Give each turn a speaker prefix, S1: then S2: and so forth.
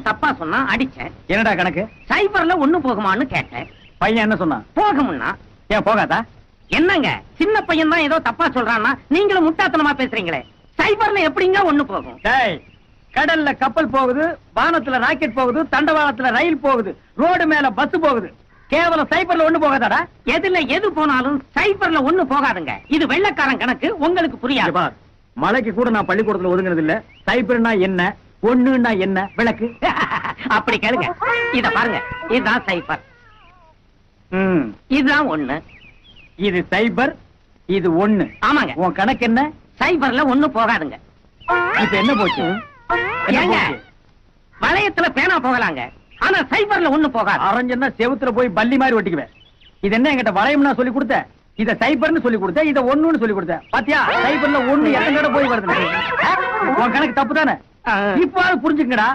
S1: தப்பா சொன்னா அடிச்சேன்.
S2: என்னடா கணக்கு?
S1: சைபர்ல ஒண்ணு போகுமான்னு கேட்டேன்.
S2: பையன் என்ன சொன்னான்?
S1: போகும்னா.
S2: ஏன் போகாதா?
S1: என்னங்க சின்ன பையன் தான் ஏதோ தப்பா சொல்றான்னா நீங்களும் முட்டாத்தனமா பேசுறீங்களே. சைபர்ல எப்படிங்க ஒண்ணு போகும்?
S2: டேய், கடல்ல கப்பல் போகுது, வானத்துல ராக்கெட் போகுது, தண்டவாளத்துல ரயில் போகுது, ரோடு மேல பஸ் போகுது. கேவலம் சைபர்ல ஒண்ணு போகாதாடா?
S1: எதுல எது போனாலும் சைபர்ல ஒண்ணு போகாதுங்க. இது வெள்ளக்காரன் கணக்கு, உங்களுக்கு புரியாது.
S2: பார், மலைக்கு கூட நான் பள்ளிக்கூடத்துல ஒதுங்கினது இல்ல. சைபர்னா என்ன, ஒண்ணுன்னா என்ன, விளக்கு.
S1: அப்படி கேளுங்க. இத பாருங்க, இதுதான் சைபர், இதுதான் ஒண்ணு.
S2: இது சைபர், இது ஒண்ணு.
S1: ஆமாங்க.
S2: உன் கணக்கு என்ன?
S1: சைபர்ல ஒண்ணு போகாதுங்க.
S2: இப்ப என்ன போச்சு?
S1: ஏங்க, வளையத்துல பேனா போகலாங்க, ஆனா சைபர்ல ஒண்ணு போகாது.
S2: அரஞ்சன்னா செவுத்துல போய் பல்லி மாதிரி ஒட்டிக்குவேன். இது என்ன என்கிட்ட வளையம்னா சொல்லி கொடுத்த? இத சைபர்னு சொல்லி கொடுத்த, இத ஒண்ணுன்னு சொல்லி கொடுத்த. பாத்தியா, சைபர்ல ஒண்ணு எத்தனை போய் வருது. உன் கணக்கு தப்பு தானே? இப்ப புரிஞ்சுக்கடா.